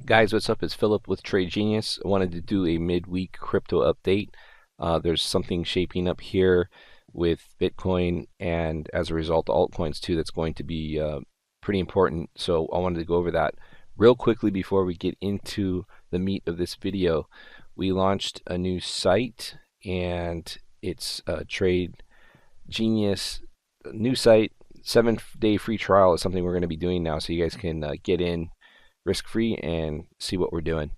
Guys, what's up? It's Philip with Trade Genius. I wanted to do a midweek crypto update. There's something shaping up here with Bitcoin and as a result, altcoins too, that's going to be pretty important. So I wanted to go over that real quickly before we get into the meat of this video. We launched a new site and it's Trade Genius, new site. 7-day free trial is something we're going to be doing now, so you guys can get in risk-free and see what we're doing.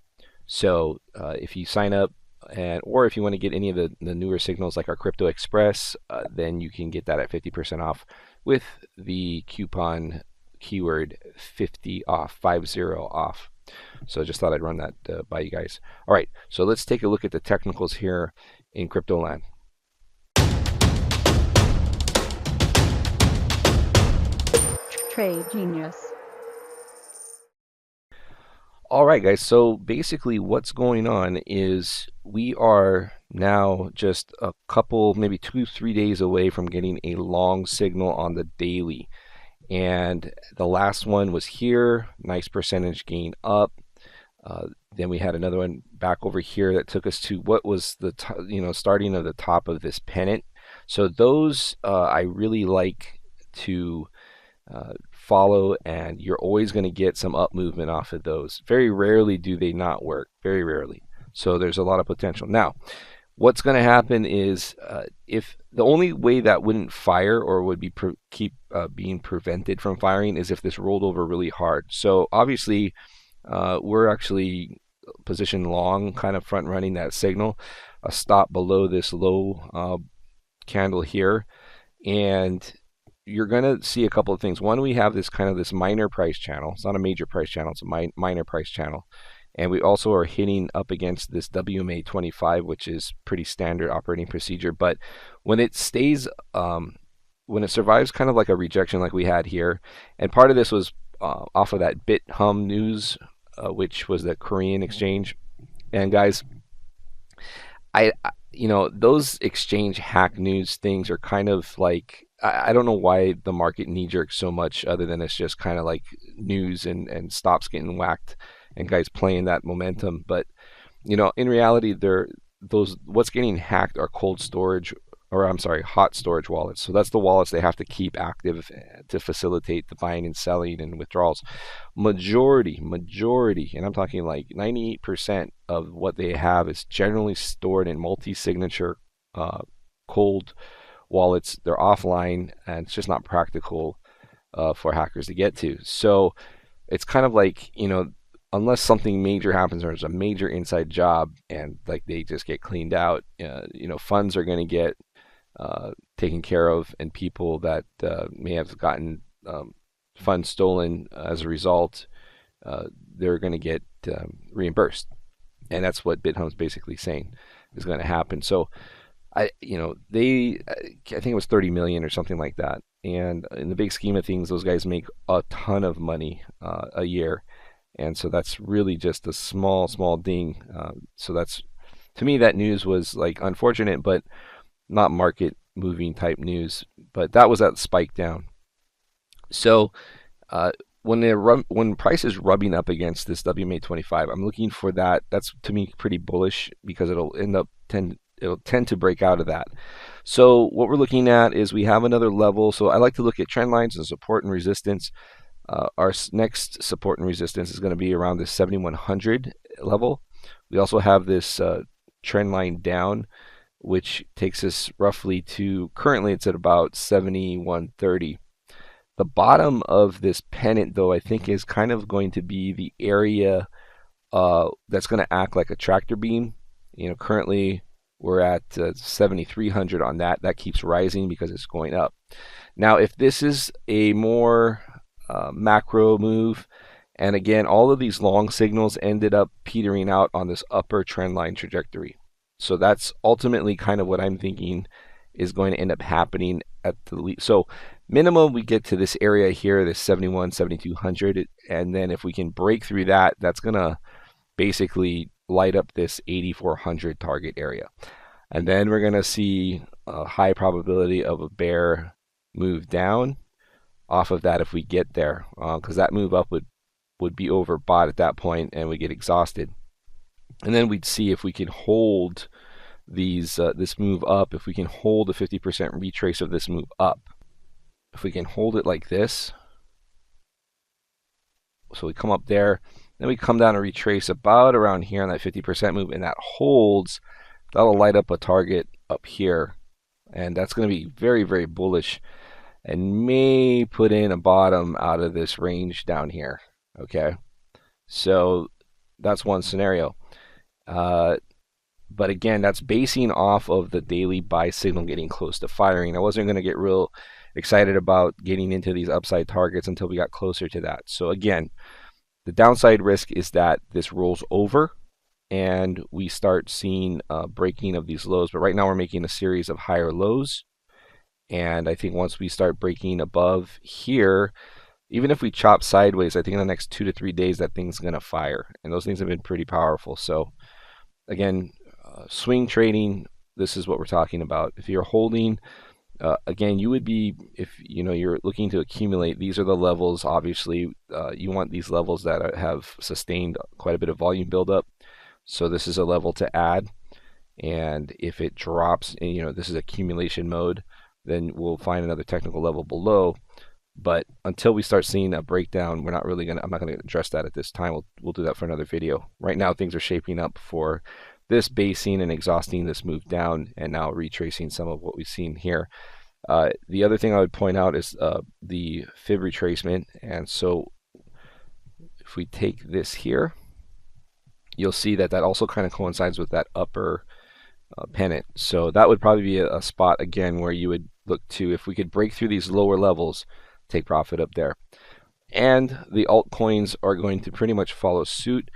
So if you sign up, or if you want to get any of the newer signals like our Crypto Express, then you can get that at 50% off with the coupon keyword 50 off, 50 off. So just thought I'd run that by you guys. All right, so let's take a look at the technicals here in crypto land. Trade Genius. All right, guys, so basically what's going on is we are now just a couple, maybe 2-3 days away from getting a long signal on the daily. And the last one was here, nice percentage gain up. Then we had another one back over here that took us to what was the starting of the top of this pennant. So those I really like to follow, and you're always going to get some up movement off of those. Very rarely do they not work, very rarely. So there's a lot of potential. Now, what's going to happen is if the only way that wouldn't fire or would be keep being prevented from firing is if this rolled over really hard. So obviously we're actually positioned long, kind of front running that signal, a stop below this low candle here, and you're going to see a couple of things. One, we have this kind of this minor price channel. It's not a major price channel, it's a minor price channel. And we also are hitting up against this WMA 25, which is pretty standard operating procedure. But when it stays, when it survives kind of like a rejection like we had here, and part of this was off of that BitHum news, which was the Korean exchange. And guys, those exchange hack news things are kind of like, I don't know why the market knee jerks so much, other than it's just kind of like news and stops getting whacked and guys playing that momentum. But in reality, what's getting hacked are cold storage, or I'm sorry, hot storage wallets. So that's the wallets they have to keep active to facilitate the buying and selling and withdrawals. Majority, and I'm talking like 98% of what they have is generally stored in multi-signature cold wallets. They're offline, and it's just not practical for hackers to get to. So it's kind of like, unless something major happens or there's a major inside job and like they just get cleaned out, funds are going to get taken care of, and people that may have gotten funds stolen as a result, they're going to get reimbursed. And that's what BitHum's basically saying is going to happen. So I think it was 30 million or something like that. And in the big scheme of things, those guys make a ton of money a year. And so that's really just a small ding. So that's, to me, that news was like unfortunate, but not market moving type news. But that was that spike down. So when price is rubbing up against this WMA 25, I'm looking for that. That's to me pretty bullish, because it'll tend to break out of that. So what we're looking at is we have another level. So I like to look at trend lines and support and resistance. Our next support and resistance is going to be around this 7100 level. We also have this trend line down, which takes us roughly to, currently it's at about 7130. The bottom of this pennant, though, I think is kind of going to be the area that's going to act like a tractor beam. Currently we're at 7,300 on that. That keeps rising because it's going up. Now, if this is a more macro move, and again, all of these long signals ended up petering out on this upper trend line trajectory. So that's ultimately kind of what I'm thinking is going to end up happening at the least. So minimum, we get to this area here, this 7,200, and then if we can break through that, that's going to basically light up this 8,400 target area. And then we're going to see a high probability of a bear move down off of that if we get there, because that move up would would be overbought at that point and we get exhausted. And then we'd see if we can hold these this move up, if we can hold a 50% retrace of this move up. If we can hold it like this, so we come up there, then we come down and retrace about around here on that 50% move, and that holds, that'll light up a target up here, and that's going to be very, very bullish, and may put in a bottom out of this range down here. Okay, so that's one scenario. But again, that's basing off of the daily buy signal getting close to firing. I wasn't going to get real excited about getting into these upside targets until we got closer to that. So again, the downside risk is that this rolls over and we start seeing breaking of these lows. But right now we're making a series of higher lows. And I think once we start breaking above here, even if we chop sideways, I think in the next 2 to 3 days that thing's going to fire. And those things have been pretty powerful. So again, swing trading, this is what we're talking about. If you're holding, again, you would be, if you're looking to accumulate, these are the levels. Obviously, you want these levels that have sustained quite a bit of volume buildup. So this is a level to add. And if it drops, and, this is accumulation mode, then we'll find another technical level below. But until we start seeing a breakdown, we're not really going to, I'm not going to address that at this time. We'll do that for another video. Right now, things are shaping up for this basing and exhausting this move down, and now retracing some of what we've seen here. The other thing I would point out is the fib retracement. And so if we take this here, you'll see that that also kind of coincides with that upper pennant. So that would probably be a spot, again, where you would look to, if we could break through these lower levels, take profit up there. And the altcoins are going to pretty much follow suit,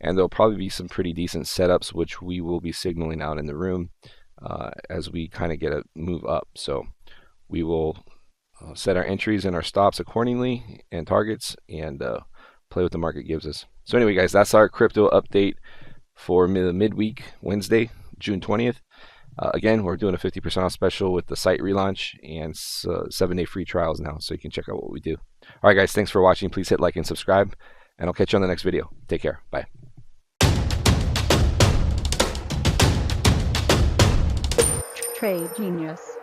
and there'll probably be some pretty decent setups, which we will be signaling out in the room as we kind of get a move up. So we will set our entries and our stops accordingly and targets, and play what the market gives us. So anyway, guys, that's our crypto update for the midweek, Wednesday, June 20th. Again, we're doing a 50% off special with the site relaunch and 7-day free trials now, so you can check out what we do. All right, guys, thanks for watching. Please hit like and subscribe, and I'll catch you on the next video. Take care. Bye. Trade Genius.